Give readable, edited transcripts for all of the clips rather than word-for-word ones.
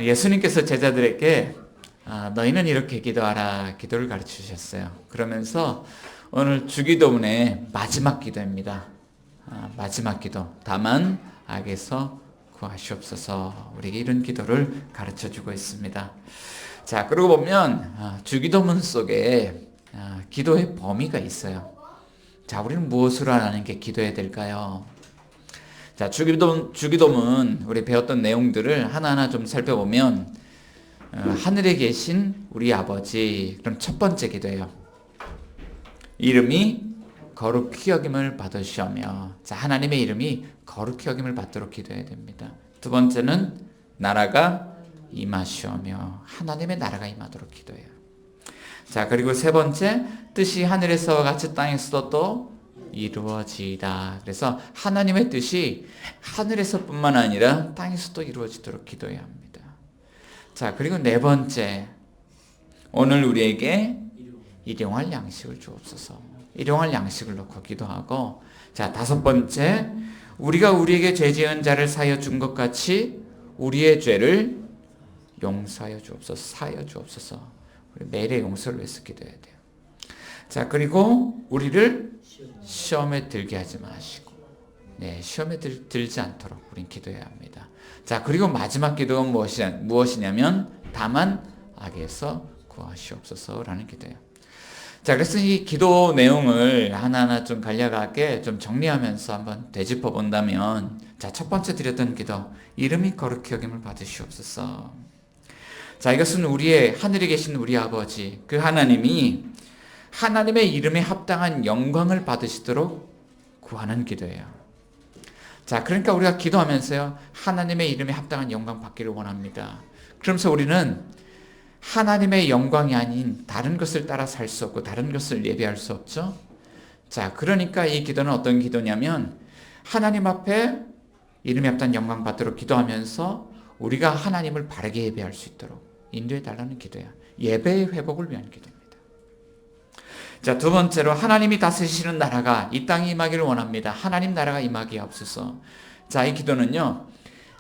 예수님께서 제자들에게 너희는 이렇게 기도하라 기도를 가르쳐 주셨어요. 그러면서 오늘 주기도문의 마지막 기도입니다. 마지막 기도. 다만 악에서 구하시옵소서. 우리에게 이런 기도를 가르쳐 주고 있습니다. 자, 그러고 보면 주기도문 속에 기도의 범위가 있어요. 자, 우리는 무엇으로 하는 게 기도해야 될까요? 자, 주기도문 우리 배웠던 내용들을 하나하나 좀 살펴보면 하늘에 계신 우리 아버지, 그럼 첫 번째 기도예요. 이름이 거룩히 여김을 받으시오며, 자, 하나님의 이름이 거룩히 여김을 받도록 기도해야 됩니다. 두 번째는 나라가 임하시오며, 하나님의 나라가 임하도록 기도해요. 자, 그리고 세 번째, 뜻이 하늘에서와 같이 땅에서도 또 이루어지이다. 그래서 하나님의 뜻이 하늘에서뿐만 아니라 땅에서도 이루어지도록 기도해야 합니다. 자, 그리고 네 번째, 오늘 우리에게 일용할 양식을 주옵소서. 일용할 양식을 놓고 기도하고, 자, 다섯 번째, 우리가 우리에게 죄 지은 자를 사하여 준 것 같이 우리의 죄를 용서하여 주옵소서. 사하여 주옵소서. 우리 매일의 용서를 위해서 기도해야 돼요. 자, 그리고 우리를 시험에 들게 하지 마시고, 네, 시험에 들지 않도록 우린 기도해야 합니다. 자, 그리고 마지막 기도가 무엇이냐면 다만 악에서 구하시옵소서라는 기도예요. 자, 그래서 이 기도 내용을 하나하나 좀 간략하게 좀 정리하면서 한번 되짚어 본다면, 자, 첫 번째 드렸던 기도, 이름이 거룩히 여김을 받으시옵소서. 자, 이것은 우리의 하늘에 계신 우리 아버지, 그 하나님이 하나님의 이름에 합당한 영광을 받으시도록 구하는 기도예요. 자, 그러니까 우리가 기도하면서요, 하나님의 이름에 합당한 영광 받기를 원합니다. 그러면서 우리는 하나님의 영광이 아닌 다른 것을 따라 살 수 없고 다른 것을 예배할 수 없죠. 자, 그러니까 이 기도는 어떤 기도냐면 하나님 앞에 이름에 합당한 영광 받도록 기도하면서 우리가 하나님을 바르게 예배할 수 있도록 인도해 달라는 기도야. 예배의 회복을 위한 기도입니다. 자, 두 번째로 하나님이 다스리시는 나라가 이 땅에 임하기를 원합니다. 하나님 나라가 임하기에 앞서서, 자, 이 기도는요,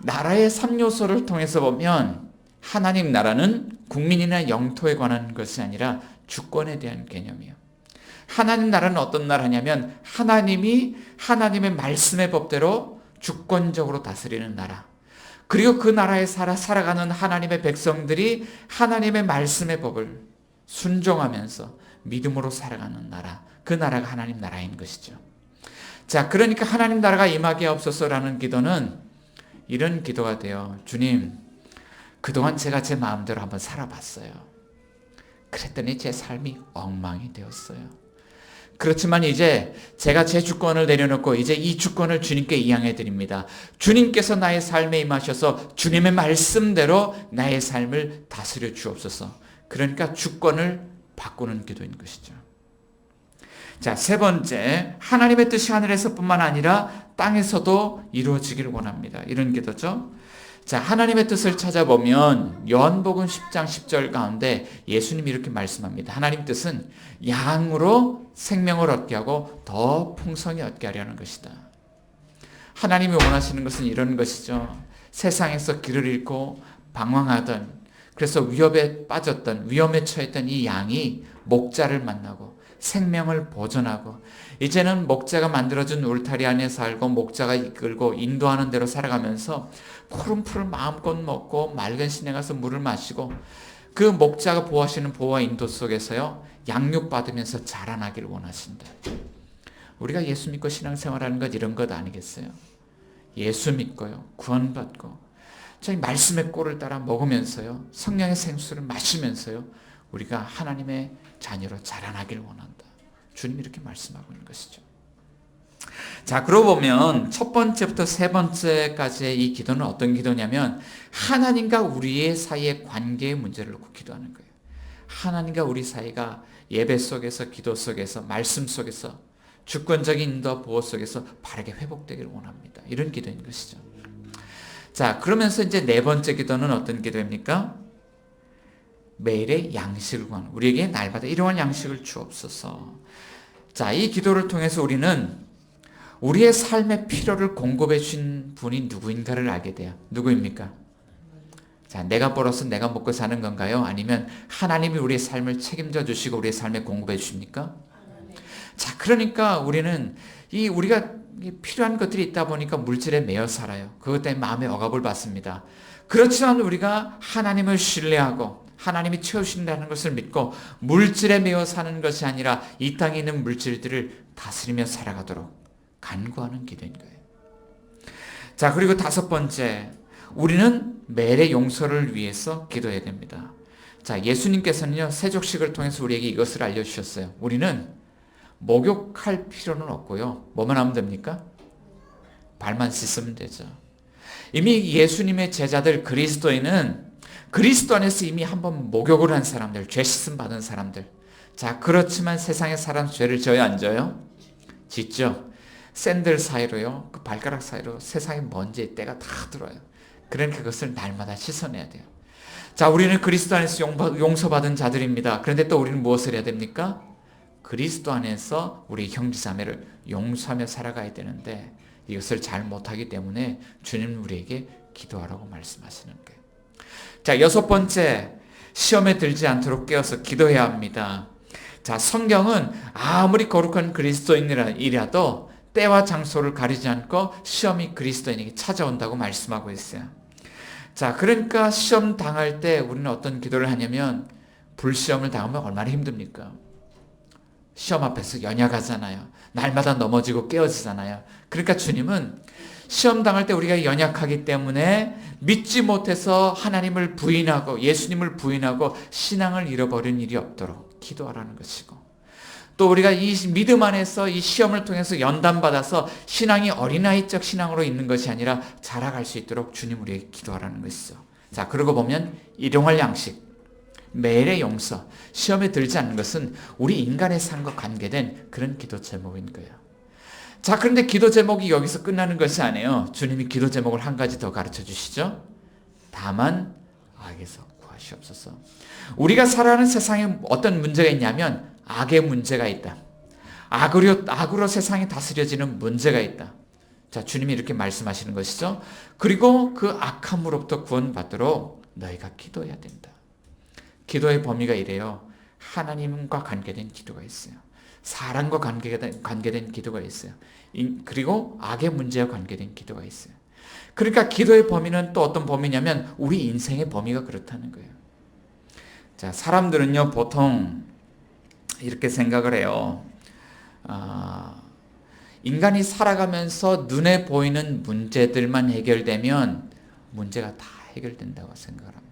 나라의 3요소를 통해서 보면 하나님 나라는 국민이나 영토에 관한 것이 아니라 주권에 대한 개념이에요. 하나님 나라는 어떤 나라냐면 하나님이 하나님의 말씀의 법대로 주권적으로 다스리는 나라. 그리고 그 나라에 살아가는 하나님의 백성들이 하나님의 말씀의 법을 순종하면서 믿음으로 살아가는 나라. 그 나라가 하나님 나라인 것이죠. 자, 그러니까 하나님 나라가 임하게 없소서라는 기도는 이런 기도가 돼요. 주님, 그동안 제가 제 마음대로 한번 살아봤어요. 그랬더니 제 삶이 엉망이 되었어요. 그렇지만 이제 제가 제 주권을 내려놓고 이제 이 주권을 주님께 이양해 드립니다. 주님께서 나의 삶에 임하셔서 주님의 말씀대로 나의 삶을 다스려 주옵소서. 그러니까 주권을 바꾸는 기도인 것이죠. 자, 세 번째, 하나님의 뜻이 하늘에서뿐만 아니라 땅에서도 이루어지기를 원합니다. 이런 기도죠. 자, 하나님의 뜻을 찾아보면 요한복음 10장 10절 가운데 예수님이 이렇게 말씀합니다. 하나님 뜻은 양으로 생명을 얻게 하고 더 풍성히 얻게 하려는 것이다. 하나님이 원하시는 것은 이런 것이죠. 세상에서 길을 잃고 방황하던, 그래서 위협에 빠졌던, 위험에 처했던 이 양이 목자를 만나고 생명을 보존하고, 이제는 목자가 만들어준 울타리 안에 살고 목자가 이끌고 인도하는 대로 살아가면서 푸른 풀을 마음껏 먹고 맑은 시내 가서 물을 마시고, 그 목자가 보호하시는 보호와 인도 속에서요, 양육받으면서 자라나기를 원하신다. 우리가 예수 믿고 신앙생활하는 것 이런 것 아니겠어요? 예수 믿고요, 구원받고 저희 말씀의 꼴을 따라 먹으면서요, 성령의 생수를 마시면서요, 우리가 하나님의 자녀로 자라나길 원한다. 주님이 이렇게 말씀하고 있는 것이죠. 자, 그러고 보면 첫 번째부터 세 번째까지의 이 기도는 어떤 기도냐면 하나님과 우리의 사이의 관계의 문제를 놓고 기도하는 거예요. 하나님과 우리 사이가 예배 속에서, 기도 속에서, 말씀 속에서, 주권적인 인도 보호 속에서 바르게 회복되기를 원합니다. 이런 기도인 것이죠. 자, 그러면서 이제 네 번째 기도는 어떤 기도입니까? 매일의 양식을 구하는, 우리에게 날마다 일용할 양식을 주옵소서. 자, 이 기도를 통해서 우리는 우리의 삶의 필요를 공급해 주신 분이 누구인가를 알게 돼요. 누구입니까? 자, 내가 벌어서 내가 먹고 사는 건가요? 아니면 하나님이 우리의 삶을 책임져 주시고 우리의 삶에 공급해 주십니까? 자, 그러니까 우리는 우리가 필요한 것들이 있다 보니까 물질에 매여 살아요. 그것 때문에 마음의 억압을 받습니다. 그렇지만 우리가 하나님을 신뢰하고 하나님이 채우신다는 것을 믿고 물질에 매여 사는 것이 아니라 이 땅에 있는 물질들을 다스리며 살아가도록 간구하는 기도인 거예요. 자, 그리고 다섯 번째, 우리는 매일의 용서를 위해서 기도해야 됩니다. 자, 예수님께서는요, 세족식을 통해서 우리에게 이것을 알려주셨어요. 우리는 목욕할 필요는 없고요. 뭐만 하면 됩니까? 발만 씻으면 되죠. 이미 예수님의 제자들 그리스도인은 그리스도 안에서 이미 한번 목욕을 한 사람들, 죄 씻음 받은 사람들. 자, 그렇지만 세상의 사람 죄를 져요, 안 져요? 짓죠. 샌들 사이로요, 그 발가락 사이로 세상의 먼지의 때가 다 들어요. 그러니까 그것을 날마다 씻어내야 돼요. 자, 우리는 그리스도 안에서 용서받은 자들입니다. 그런데 또 우리는 무엇을 해야 됩니까? 그리스도 안에서 우리 형제자매를 용서하며 살아가야 되는데 이것을 잘 못하기 때문에 주님은 우리에게 기도하라고 말씀하시는 거예요. 자, 여섯 번째, 시험에 들지 않도록 깨어서 기도해야 합니다. 자, 성경은 아무리 거룩한 그리스도인이라도 때와 장소를 가리지 않고 시험이 그리스도인에게 찾아온다고 말씀하고 있어요. 자, 그러니까 시험 당할 때 우리는 어떤 기도를 하냐면 불시험을 당하면 얼마나 힘듭니까? 시험 앞에서 연약하잖아요. 날마다 넘어지고 깨어지잖아요. 그러니까 주님은 시험 당할 때 우리가 연약하기 때문에 믿지 못해서 하나님을 부인하고 예수님을 부인하고 신앙을 잃어버린 일이 없도록 기도하라는 것이고, 또 우리가 이 믿음 안에서 이 시험을 통해서 연단받아서 신앙이 어린아이적 신앙으로 있는 것이 아니라 자라갈 수 있도록 주님 우리에게 기도하라는 것이죠. 자, 그러고 보면 일용할 양식, 매일의 용서, 시험에 들지 않는 것은 우리 인간의 삶과 관계된 그런 기도 제목인 거예요. 자, 그런데 기도 제목이 여기서 끝나는 것이 아니에요. 주님이 기도 제목을 한 가지 더 가르쳐 주시죠. 다만 악에서 구하시옵소서. 우리가 살아가는 세상에 어떤 문제가 있냐면 악의 문제가 있다. 악으로 세상이 다스려지는 문제가 있다. 자, 주님이 이렇게 말씀하시는 것이죠. 그리고 그 악함으로부터 구원받도록 너희가 기도해야 된다. 기도의 범위가 이래요. 하나님과 관계된 기도가 있어요. 사람과 관계된 기도가 있어요. 그리고 악의 문제와 관계된 기도가 있어요. 그러니까 기도의 범위는 또 어떤 범위냐면 우리 인생의 범위가 그렇다는 거예요. 자, 사람들은요 보통 이렇게 생각을 해요. 인간이 살아가면서 눈에 보이는 문제들만 해결되면 문제가 다 해결된다고 생각을 합니다.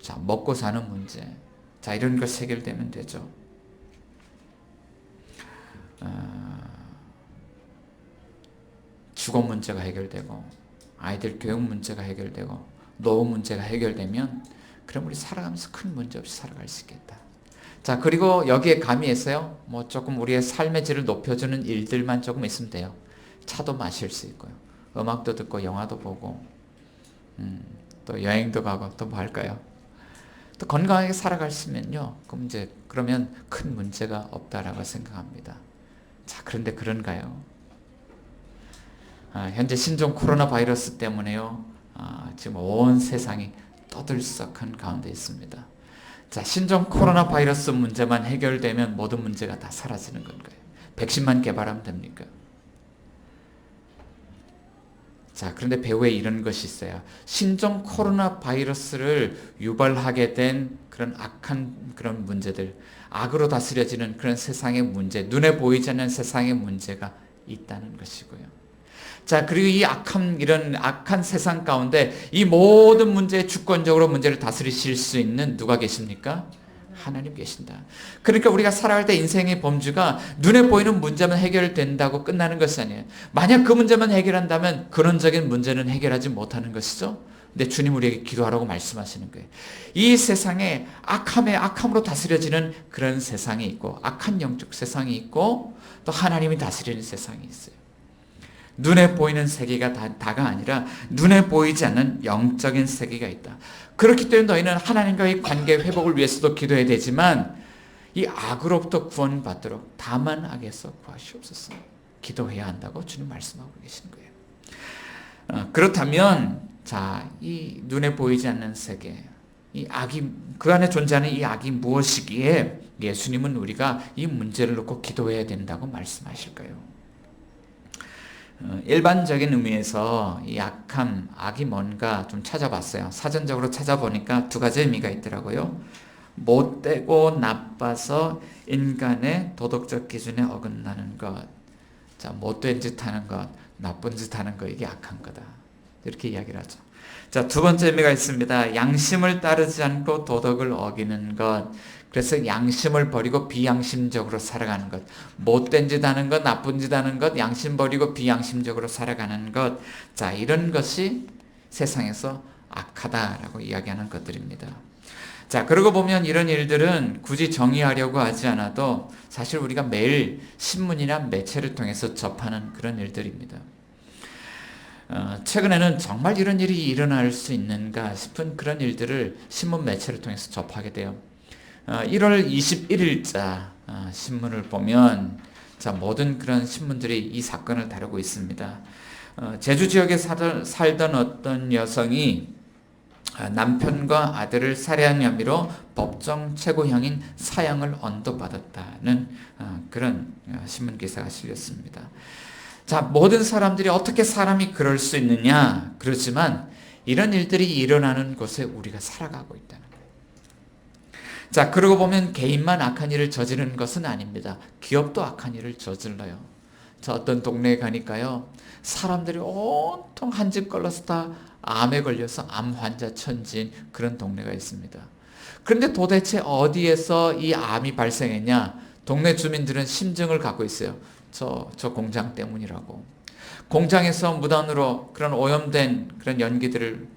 자, 먹고 사는 문제, 자, 이런 것 해결되면 되죠. 주거 문제가 해결되고 아이들 교육 문제가 해결되고 노후 문제가 해결되면 그럼 우리 살아가면서 큰 문제 없이 살아갈 수 있겠다. 자, 그리고 여기에 가미해서요, 뭐 조금 우리의 삶의 질을 높여주는 일들만 조금 있으면 돼요. 차도 마실 수 있고요, 음악도 듣고 영화도 보고, 또 여행도 가고, 또 뭐 할까요? 또 건강하게 살아갔으면요, 그러면 큰 문제가 없다라고 생각합니다. 자, 그런데 그런가요? 현재 신종 코로나 바이러스 때문에요, 지금 온 세상이 떠들썩한 가운데 있습니다. 자, 신종 코로나 바이러스 문제만 해결되면 모든 문제가 다 사라지는 건가요? 백신만 개발하면 됩니까? 자, 그런데 배후에 이런 것이 있어요. 신종 코로나 바이러스를 유발하게 된 그런 악한 그런 문제들, 악으로 다스려지는 그런 세상의 문제, 눈에 보이지 않는 세상의 문제가 있다는 것이고요. 자, 그리고 이런 악한 세상 가운데 이 모든 문제에 주권적으로 문제를 다스리실 수 있는 누가 계십니까? 하나님 계신다. 그러니까 우리가 살아갈 때 인생의 범주가 눈에 보이는 문제만 해결된다고 끝나는 것이 아니에요. 만약 그 문제만 해결한다면 근원적인 문제는 해결하지 못하는 것이죠. 근데 주님 우리에게 기도하라고 말씀하시는 거예요. 이 세상에 악함으로 다스려지는 그런 세상이 있고, 악한 영적 세상이 있고, 또 하나님이 다스리는 세상이 있어요. 눈에 보이는 세계가 다가 아니라 눈에 보이지 않는 영적인 세계가 있다. 그렇기 때문에 너희는 하나님과의 관계 회복을 위해서도 기도해야 되지만 이 악으로부터 구원받도록 다만 악에서 구하시옵소서 기도해야 한다고 주님 말씀하고 계시는 거예요. 그렇다면 자, 이 눈에 보이지 않는 세계, 이 악이, 그 안에 존재하는 이 악이 무엇이기에 예수님은 우리가 이 문제를 놓고 기도해야 된다고 말씀하실까요? 일반적인 의미에서 이 악함, 악이 뭔가 좀 찾아봤어요. 사전적으로 찾아보니까 두 가지 의미가 있더라고요. 못되고 나빠서 인간의 도덕적 기준에 어긋나는 것. 자, 못된 짓 하는 것, 나쁜 짓 하는 것, 이게 악한 거다. 이렇게 이야기를 하죠. 자, 두 번째 의미가 있습니다. 양심을 따르지 않고 도덕을 어기는 것. 그래서 양심을 버리고 비양심적으로 살아가는 것. 못된 짓 하는 것, 나쁜 짓 하는 것, 양심 버리고 비양심적으로 살아가는 것. 자, 이런 것이 세상에서 악하다라고 이야기하는 것들입니다. 자, 그러고 보면 이런 일들은 굳이 정의하려고 하지 않아도 사실 우리가 매일 신문이나 매체를 통해서 접하는 그런 일들입니다. 최근에는 정말 이런 일이 일어날 수 있는가 싶은 그런 일들을 신문 매체를 통해서 접하게 돼요. 1월 21일자 신문을 보면 자, 모든 그런 신문들이 이 사건을 다루고 있습니다. 제주 지역에 살던 어떤 여성이 남편과 아들을 살해한 혐의로 법정 최고형인 사형을 언도받았다는 그런 신문 기사가 실렸습니다. 자, 모든 사람들이 어떻게 사람이 그럴 수 있느냐? 그렇지만 이런 일들이 일어나는 곳에 우리가 살아가고 있다는 거예요. 자, 그러고 보면 개인만 악한 일을 저지르는 것은 아닙니다. 기업도 악한 일을 저질러요. 저 어떤 동네에 가니까요, 사람들이 온통 한 집 걸러서 다 암에 걸려서 암 환자 천지인 그런 동네가 있습니다. 그런데 도대체 어디에서 이 암이 발생했냐? 동네 주민들은 심증을 갖고 있어요. 저 공장 때문이라고. 공장에서 무단으로 그런 오염된 그런 연기들을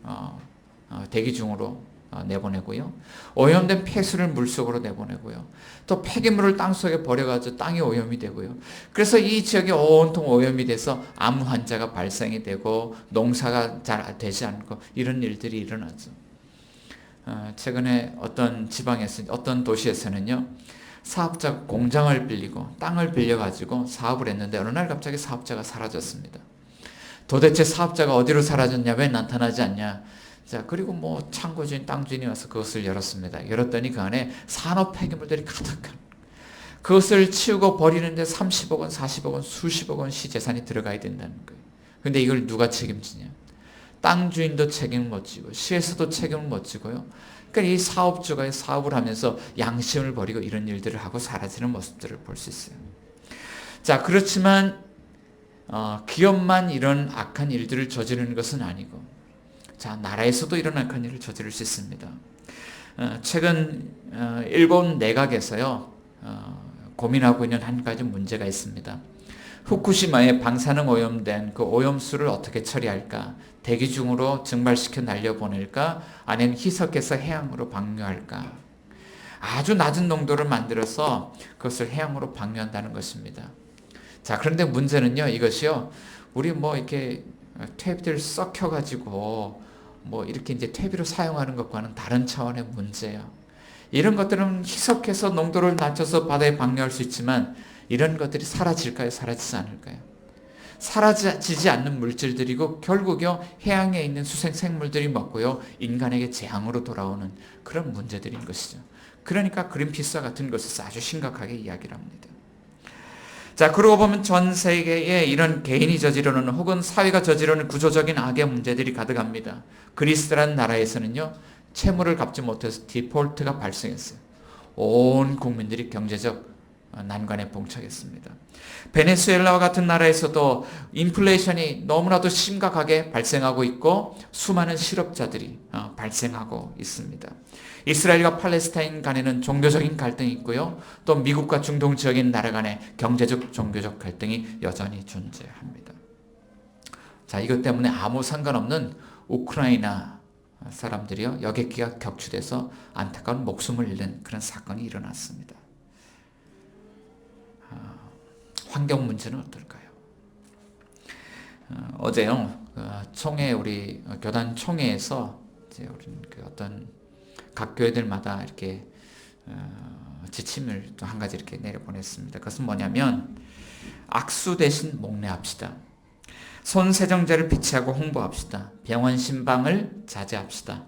대기 중으로 내보내고요. 오염된 폐수를 물속으로 내보내고요. 또 폐기물을 땅속에 버려가지고 땅이 오염이 되고요. 그래서 이 지역이 온통 오염이 돼서 암 환자가 발생이 되고 농사가 잘 되지 않고 이런 일들이 일어나죠. 최근에 어떤 지방에서, 어떤 도시에서는요, 사업자가 공장을 빌리고 땅을 빌려가지고 사업을 했는데 어느 날 갑자기 사업자가 사라졌습니다. 도대체 사업자가 어디로 사라졌냐, 왜 나타나지 않냐. 자, 그리고 뭐 창고주인, 땅주인이 와서 그것을 열었습니다. 열었더니 그 안에 산업 폐기물들이 가득한, 그것을 치우고 버리는데 30억 원, 40억 원, 수십억 원씩 재산이 들어가야 된다는 거예요. 근데 이걸 누가 책임지냐? 땅 주인도 책임을 못 지고 시에서도 책임을 못 지고요. 그러니까 이 사업주가 사업을 하면서 양심을 버리고 이런 일들을 하고 사라지는 모습들을 볼 수 있어요. 자, 그렇지만 기업만 이런 악한 일들을 저지르는 것은 아니고, 자, 나라에서도 이런 악한 일을 저지를 수 있습니다. 최근 일본 내각에서요, 고민하고 있는 한 가지 문제가 있습니다. 후쿠시마에 방사능 오염된 그 오염수를 어떻게 처리할까? 대기 중으로 증발시켜 날려보낼까? 아니면 희석해서 해양으로 방류할까? 아주 낮은 농도를 만들어서 그것을 해양으로 방류한다는 것입니다. 자, 그런데 문제는요, 이것이요, 우리 뭐 이렇게 퇴비를 썩혀가지고 뭐 이렇게 이제 퇴비로 사용하는 것과는 다른 차원의 문제예요. 이런 것들은 희석해서 농도를 낮춰서 바다에 방류할 수 있지만 이런 것들이 사라질까요? 사라지지 않을까요? 사라지지 않는 물질들이고 결국요, 해양에 있는 수생생물들이 먹고요, 인간에게 재앙으로 돌아오는 그런 문제들인 것이죠. 그러니까 그린피스와 같은 것에서 아주 심각하게 이야기를 합니다. 자, 그러고 보면 전 세계에 이런 개인이 저지르는 혹은 사회가 저지르는 구조적인 악의 문제들이 가득합니다. 그리스라는 나라에서는요, 채무를 갚지 못해서 디폴트가 발생했어요. 온 국민들이 경제적 난관에 봉착했습니다. 베네수엘라와 같은 나라에서도 인플레이션이 너무나도 심각하게 발생하고 있고 수많은 실업자들이 발생하고 있습니다. 이스라엘과 팔레스타인 간에는 종교적인 갈등이 있고요. 또 미국과 중동 지역인 나라 간의 경제적, 종교적 갈등이 여전히 존재합니다. 자, 이것 때문에 아무 상관없는 우크라이나 사람들이요, 여객기가 격추돼서 안타까운 목숨을 잃는 그런 사건이 일어났습니다. 환경 문제는 어떨까요? 어제요, 총회, 우리 교단 총회에서 이제 우리 어떤 각 교회들마다 이렇게 지침을 또 한 가지 이렇게 내려보냈습니다. 그것은 뭐냐면 악수 대신 목례합시다. 손세정제를 비치하고 홍보합시다. 병원 신방을 자제합시다.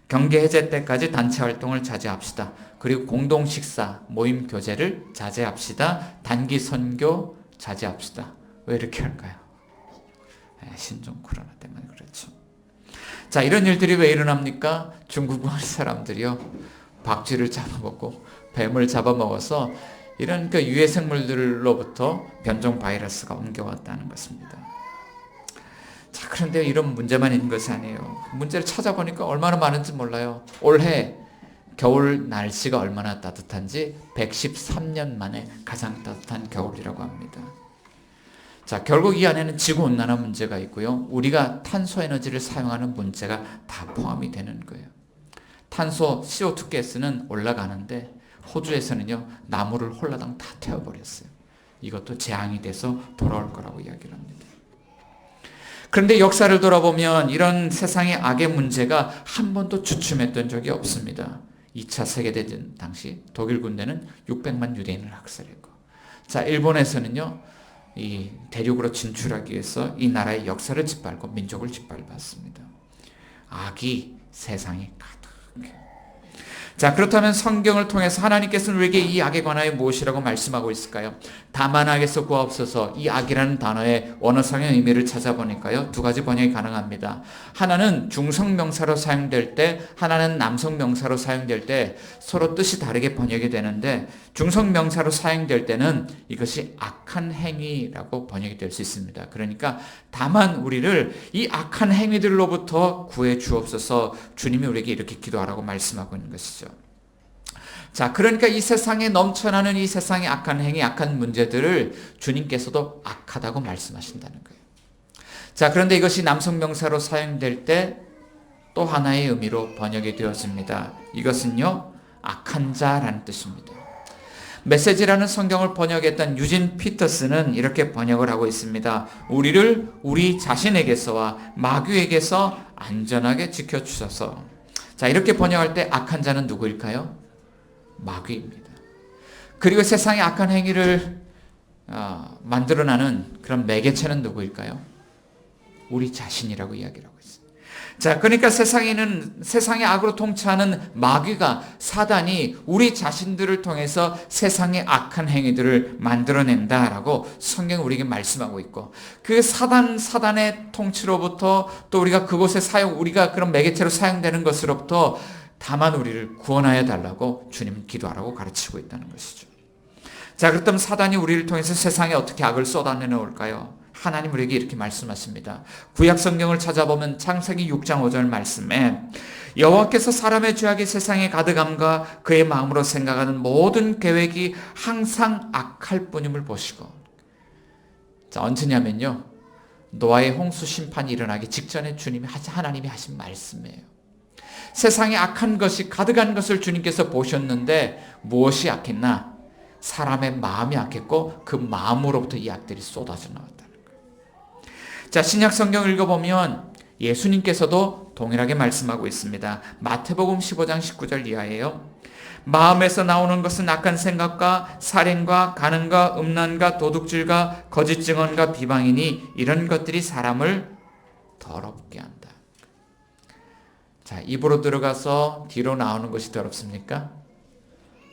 경계 해제 때까지 단체 활동을 자제합시다. 그리고 공동 식사, 모임 교제를 자제합시다. 단기 선교 자제합시다. 왜 이렇게 할까요? 신종 코로나 때문에 그렇죠. 자, 이런 일들이 왜 일어납니까? 중국 사람들이요, 박쥐를 잡아먹고 뱀을 잡아먹어서 이런 그 유해 생물들로부터 변종 바이러스가 옮겨왔다는 것입니다. 자, 그런데 이런 문제만 있는 것이 아니에요. 문제를 찾아보니까 얼마나 많은지 몰라요. 올해 겨울 날씨가 얼마나 따뜻한지 113년 만에 가장 따뜻한 겨울이라고 합니다. 자, 결국 이 안에는 지구온난화 문제가 있고요, 우리가 탄소 에너지를 사용하는 문제가 다 포함이 되는 거예요. 탄소 CO2 가스는 올라가는데 호주에서는요, 나무를 홀라당 다 태워버렸어요. 이것도 재앙이 돼서 돌아올 거라고 이야기를 합니다. 그런데 역사를 돌아보면 이런 세상의 악의 문제가 한 번도 주춤했던 적이 없습니다. 2차 세계대전 당시 독일 군대는 600만 유대인을 학살했고, 자, 일본에서는요, 이 대륙으로 진출하기 위해서 이 나라의 역사를 짓밟고 민족을 짓밟았습니다. 악이 세상에 가득해요. 자, 그렇다면 성경을 통해서 하나님께서는 우리에게 이 악에 관하여 무엇이라고 말씀하고 있을까요? 다만 악에서 구하옵소서, 이 악이라는 단어의 원어상의 의미를 찾아보니까요, 두 가지 번역이 가능합니다. 하나는 중성명사로 사용될 때, 하나는 남성명사로 사용될 때 서로 뜻이 다르게 번역이 되는데, 중성명사로 사용될 때는 이것이 악한 행위라고 번역이 될 수 있습니다. 그러니까 다만 우리를 이 악한 행위들로부터 구해 주옵소서, 주님이 우리에게 이렇게 기도하라고 말씀하고 있는 것이죠. 자, 그러니까 이 세상에 넘쳐나는 이 세상의 악한 행위, 악한 문제들을 주님께서도 악하다고 말씀하신다는 거예요. 자, 그런데 이것이 남성명사로 사용될 때 또 하나의 의미로 번역이 되었습니다. 이것은요, 악한 자라는 뜻입니다. 메시지라는 성경을 번역했던 유진 피터스는 이렇게 번역을 하고 있습니다. 우리를 우리 자신에게서와 마귀에게서 안전하게 지켜주셔서. 자, 이렇게 번역할 때 악한 자는 누구일까요? 마귀입니다. 그리고 세상의 악한 행위를 만들어내는 그런 매개체는 누구일까요? 우리 자신이라고 이야기를 하고 있습니다. 자, 그러니까 세상의 악으로 통치하는 마귀가, 사단이 우리 자신들을 통해서 세상의 악한 행위들을 만들어낸다라고 성경은 우리에게 말씀하고 있고, 그 사단의 통치로부터 또 우리가 그곳에 우리가 그런 매개체로 사용되는 것으로부터 다만 우리를 구원하여 달라고 주님은 기도하라고 가르치고 있다는 것이죠. 자, 그렇다면 사단이 우리를 통해서 세상에 어떻게 악을 쏟아내 놓을까요? 하나님 우리에게 이렇게 말씀하십니다. 구약 성경을 찾아보면 창세기 6장 5절 말씀에 여호와께서 사람의 죄악이 세상에 가득함과 그의 마음으로 생각하는 모든 계획이 항상 악할 뿐임을 보시고. 자, 언제냐면요, 노아의 홍수 심판이 일어나기 직전에 하나님이 하신 말씀이에요. 세상에 악한 것이 가득한 것을 주님께서 보셨는데 무엇이 악했나? 사람의 마음이 악했고 그 마음으로부터 이 악들이 쏟아져 나왔다는 거예요. 자, 신약 성경을 읽어보면 예수님께서도 동일하게 말씀하고 있습니다. 마태복음 15장 19절 이하예요. 마음에서 나오는 것은 악한 생각과 살인과 간음과 음란과 도둑질과 거짓 증언과 비방이니 이런 것들이 사람을 더럽게 한다. 자, 입으로 들어가서 뒤로 나오는 것이 더럽습니까?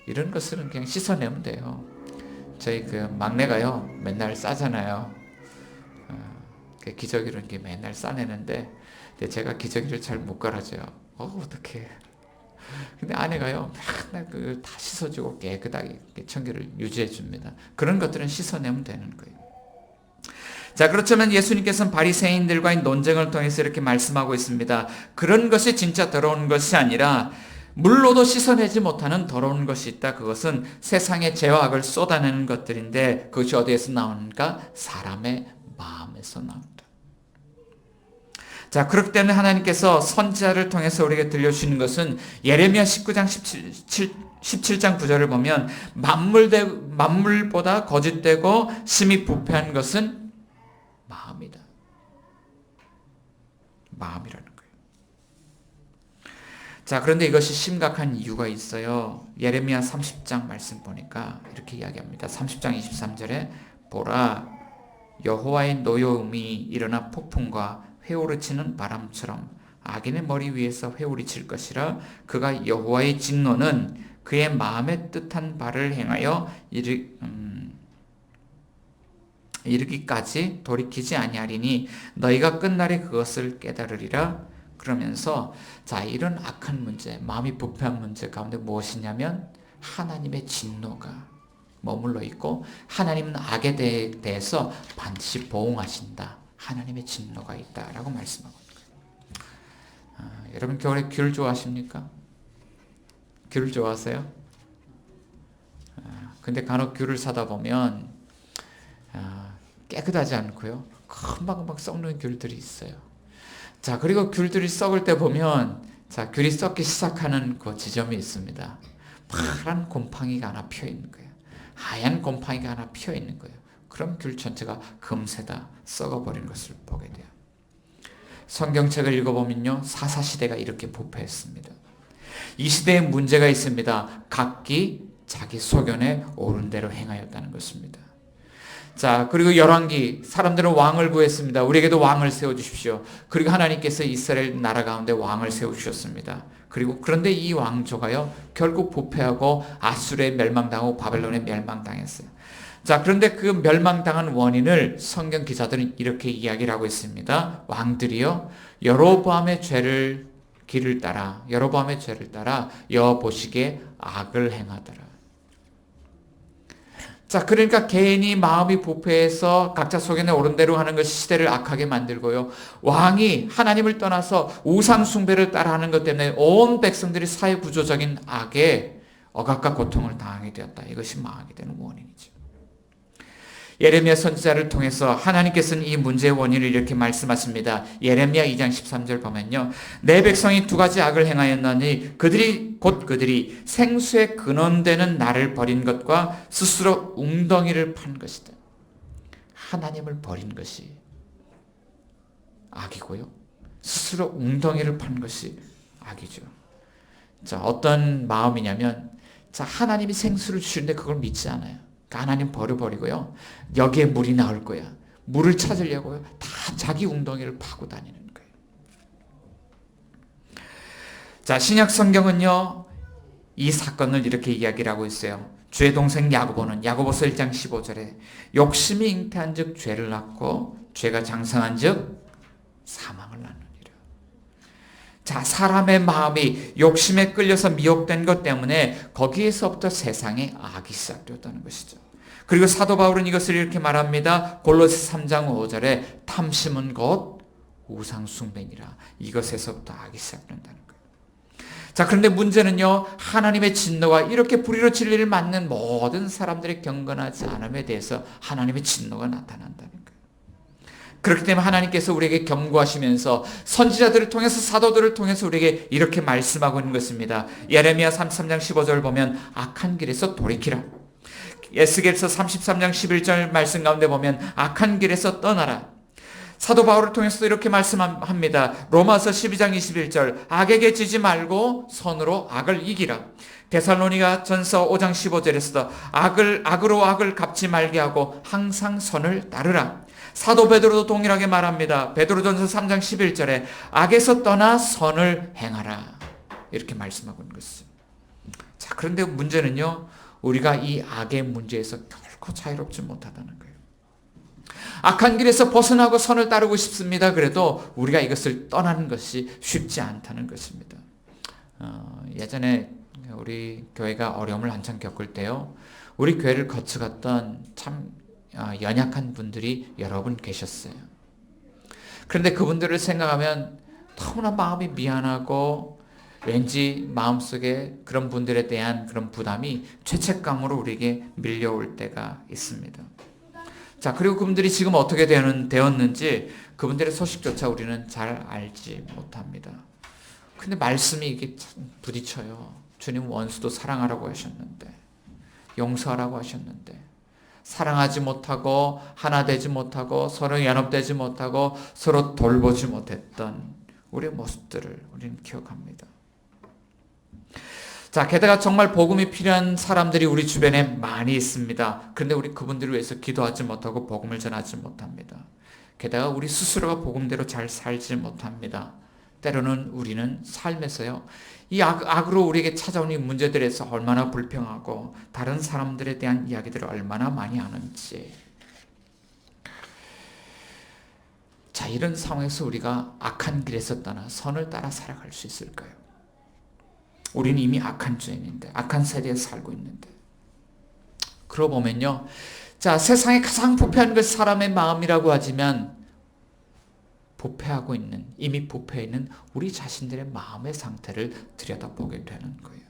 이런 것들은 그냥 씻어내면 돼요. 저희 그 막내가요, 맨날 싸잖아요. 기저귀로 이렇게 맨날 싸내는데, 제가 기저귀를 잘 못 갈아줘요. 어떡해. 근데 아내가요, 맨날 그걸 다 씻어주고 깨끗하게 청결을 유지해 줍니다. 그런 것들은 씻어내면 되는 거예요. 자, 그렇지만 예수님께서는 바리새인들과의 논쟁을 통해서 이렇게 말씀하고 있습니다. 그런 것이 진짜 더러운 것이 아니라 물로도 씻어내지 못하는 더러운 것이 있다. 그것은 세상의 죄와 악을 쏟아내는 것들인데 그것이 어디에서 나오는가? 사람의 마음에서 나온다. 자, 그렇기 때문에 하나님께서 선지자를 통해서 우리에게 들려주시는 것은 예레미야 19장 17장 9절을 보면 만물보다 거짓되고 심히 부패한 것은 마음이다. 마음이라는 거예요. 자, 그런데 이것이 심각한 이유가 있어요. 예레미야 30장 말씀 보니까 이렇게 이야기합니다. 30장 23절에 보라, 여호와의 노여움이 일어나 폭풍과 회오르 치는 바람처럼 악인의 머리 위에서 회오리 칠 것이라. 그가 여호와의 진노는 그의 마음에 뜻한 바를 행하여 이르기까지 돌이키지 아니하리니 너희가 끝날에 그것을 깨달으리라. 그러면서 자, 이런 악한 문제, 마음이 부패한 문제 가운데 무엇이냐면 하나님의 진노가 머물러 있고 하나님은 악에 대해서 반드시 보응하신다. 하나님의 진노가 있다라고 말씀하고 있습니다. 여러분 겨울에 귤 좋아하십니까? 귤 좋아하세요? 근데 간혹 귤을 사다 보면 깨끗하지 않고요. 금방금방 썩는 귤들이 있어요. 자, 그리고 귤들이 썩을 때 보면 자, 귤이 썩기 시작하는 그 지점이 있습니다. 파란 곰팡이가 하나 피어 있는 거예요. 하얀 곰팡이가 하나 피어 있는 거예요. 그럼 귤 전체가 금세 다 썩어버린 것을 보게 돼요. 성경책을 읽어보면요, 사사시대가 이렇게 부패했습니다. 이 시대에 문제가 있습니다. 각기 자기 소견에 옳은 대로 행하였다는 것입니다. 자, 그리고 열왕기, 사람들은 왕을 구했습니다. 우리에게도 왕을 세워주십시오. 그리고 하나님께서 이스라엘 나라 가운데 왕을 세우셨습니다. 그리고 그런데 이 왕조가요, 결국 부패하고 아수르에 멸망당하고 바벨론에 멸망당했어요. 자, 그런데 그 멸망당한 원인을 성경 기자들은 이렇게 이야기를 하고 있습니다. 왕들이요, 여로보암의 길을 따라 여호와 보시기에 악을 행하더라. 자, 그러니까 개인이 마음이 부패해서 각자 소견에 옳은 대로 하는 것이 시대를 악하게 만들고요. 왕이 하나님을 떠나서 우상 숭배를 따라하는 것 때문에 온 백성들이 사회 구조적인 악에 억압과 고통을 당하게 되었다. 이것이 망하게 되는 원인이죠. 예레미야 선지자를 통해서 하나님께서는 이 문제의 원인을 이렇게 말씀하십니다. 예레미야 2장 13절 보면요, 내 백성이 두 가지 악을 행하였나니 그들이 생수의 근원되는 나를 버린 것과 스스로 웅덩이를 판 것이다. 하나님을 버린 것이 악이고요, 스스로 웅덩이를 판 것이 악이죠. 자, 어떤 마음이냐면, 자, 하나님이 생수를 주시는데 그걸 믿지 않아요. 하나님 버려버리고요, 여기에 물이 나올 거야. 물을 찾으려고요, 다 자기 웅덩이를 파고 다니는 거예요. 자, 신약 성경은요, 이 사건을 이렇게 이야기를 하고 있어요. 주의 동생 야고보는 야고보서 1장 15절에 욕심이 잉태한 즉 죄를 낳고 죄가 장성한 즉 사망을 낳느니라. 자, 사람의 마음이 욕심에 끌려서 미혹된 것 때문에 거기에서부터 세상에 악이 시작되었다는 것이죠. 그리고 사도 바울은 이것을 이렇게 말합니다. 골로새 3장 5절에 탐심은 곧 우상숭배니라. 이것에서부터 악이 시작된다는 거예요. 자, 그런데 문제는요, 하나님의 진노가 이렇게 불의로 진리를 맞는 모든 사람들의 경건하지 않음에 대해서 하나님의 진노가 나타난다는 거예요. 그렇기 때문에 하나님께서 우리에게 경고하시면서 선지자들을 통해서, 사도들을 통해서 우리에게 이렇게 말씀하고 있는 것입니다. 예레미야 33장 15절 보면 악한 길에서 돌이키라. 에스겔서 33장 11절 말씀 가운데 보면 악한 길에서 떠나라. 사도 바울을 통해서도 이렇게 말씀합니다. 로마서 12장 21절 악에게 지지 말고 선으로 악을 이기라. 데살로니가 전서 5장 15절에서도 악으로 악을 갚지 말게 하고 항상 선을 따르라. 사도 베드로도 동일하게 말합니다. 베드로전서 3장 11절에 악에서 떠나 선을 행하라. 이렇게 말씀하고 있는 것이죠. 자, 그런데 문제는요, 우리가 이 악의 문제에서 결코 자유롭지 못하다는 거예요. 악한 길에서 벗어나고 선을 따르고 싶습니다. 그래도 우리가 이것을 떠나는 것이 쉽지 않다는 것입니다. 예전에 우리 교회가 어려움을 한참 겪을 때요, 우리 교회를 거쳐갔던 참 연약한 분들이 여러 분 계셨어요. 그런데 그분들을 생각하면 너무나 마음이 미안하고 왠지 마음속에 그런 분들에 대한 그런 부담이 죄책감으로 우리에게 밀려올 때가 있습니다. 자, 그리고 그분들이 지금 어떻게 되었는지 그분들의 소식조차 우리는 잘 알지 못합니다. 근데 말씀이 이게 참 부딪혀요. 주님 원수도 사랑하라고 하셨는데, 용서하라고 하셨는데, 사랑하지 못하고 하나 되지 못하고 서로 연합되지 못하고 서로 돌보지 못했던 우리의 모습들을 우리는 기억합니다. 자, 게다가 정말 복음이 필요한 사람들이 우리 주변에 많이 있습니다. 그런데 우리 그분들을 위해서 기도하지 못하고 복음을 전하지 못합니다. 게다가 우리 스스로가 복음대로 잘 살지 못합니다. 때로는 우리는 삶에서요, 이 악으로 우리에게 찾아오는 이 문제들에서 얼마나 불평하고 다른 사람들에 대한 이야기들을 얼마나 많이 하는지. 자, 이런 상황에서 우리가 악한 길에서 떠나 선을 따라 살아갈 수 있을까요? 우리는 이미 악한 죄인인데, 악한 세대에 살고 있는데. 그러고 보면요, 자, 세상에 가장 부패한 것 사람의 마음이라고 하지만 부패하고 있는, 이미 부패해 있는 우리 자신들의 마음의 상태를 들여다보게 되는 거예요.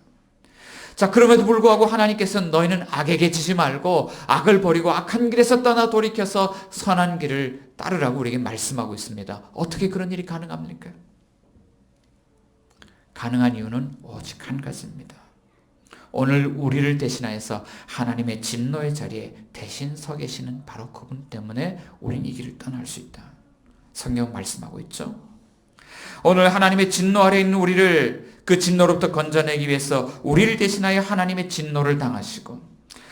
자, 그럼에도 불구하고 하나님께서는 너희는 악에게 지지 말고 악을 버리고 악한 길에서 떠나 돌이켜서 선한 길을 따르라고 우리에게 말씀하고 있습니다. 어떻게 그런 일이 가능합니까? 가능한 이유는 오직 한 가지입니다. 오늘 우리를 대신하여서 하나님의 진노의 자리에 대신 서 계시는 바로 그분 때문에 우리는 이 길을 떠날 수 있다. 성경 말씀하고 있죠. 오늘 하나님의 진노 아래 있는 우리를 그 진노로부터 건져내기 위해서 우리를 대신하여 하나님의 진노를 당하시고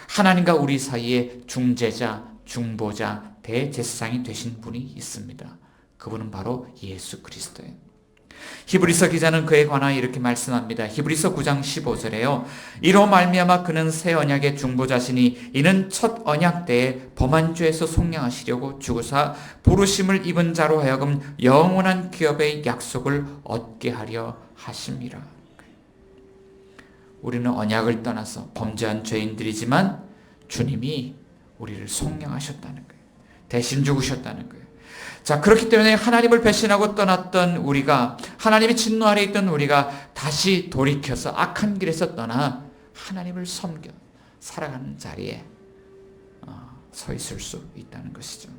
하나님과 우리 사이에 중재자, 중보자, 대제사장이 되신 분이 있습니다. 그분은 바로 예수 그리스도예요. 히브리서 기자는 그에 관하여 이렇게 말씀합니다. 히브리서 9장 15절에요. 이로 말미암아 그는 새 언약의 중보자시니 이는 첫 언약 때에 범한 죄에서 속량하시려고 죽으사 부르심을 입은 자로 하여금 영원한 기업의 약속을 얻게 하려 하심이라. 우리는 언약을 떠나서 범죄한 죄인들이지만 주님이 우리를 속량하셨다는 거예요. 대신 죽으셨다는 거예요. 자, 그렇기 때문에 하나님을 배신하고 떠났던 우리가, 하나님의 진노 아래 있던 우리가 다시 돌이켜서 악한 길에서 떠나 하나님을 섬겨 살아가는 자리에 서 있을 수 있다는 것이죠.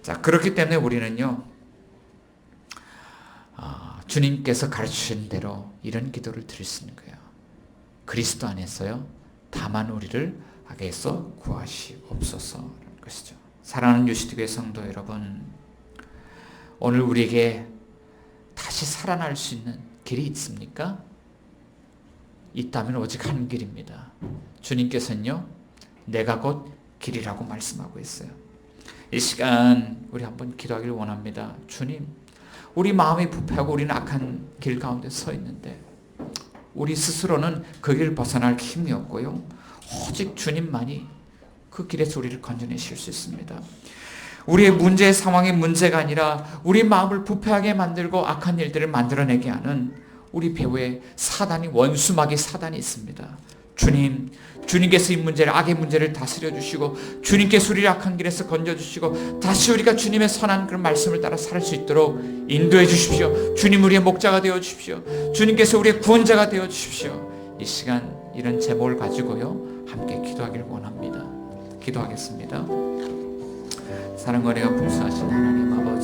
자, 그렇기 때문에 우리는요, 주님께서 가르치신 대로 이런 기도를 드릴 수 있는 거예요. 그리스도 안에서요, 다만 우리를 악에서 구하시옵소서라는 것이죠. 사랑하는 유시티교회 성도 여러분, 오늘 우리에게 다시 살아날 수 있는 길이 있습니까? 있다면 오직 한 길입니다. 주님께서는요, 내가 곧 길이라고 말씀하고 있어요. 이 시간 우리 한번 기도하기를 원합니다. 주님, 우리 마음이 부패하고 우리는 악한 길 가운데 서 있는데 우리 스스로는 그 길을 벗어날 힘이 없고요, 오직 주님만이 그 길에서 우리를 건져내실 수 있습니다. 우리의 문제의 상황이 문제가 아니라 우리 마음을 부패하게 만들고 악한 일들을 만들어내게 하는 우리 배후에 사단이, 원수마귀 사단이 있습니다. 주님께서 이 문제를, 악의 문제를 다스려 주시고 주님께서 우리를 악한 길에서 건져주시고 다시 우리가 주님의 선한 그런 말씀을 따라 살 수 있도록 인도해 주십시오. 주님 우리의 목자가 되어 주십시오. 주님께서 우리의 구원자가 되어 주십시오. 이 시간 이런 제목을 가지고요, 함께 기도하기를 원합니다. 기도하겠습니다. 사랑과 은혜가 풍성하신 하나님 아버지,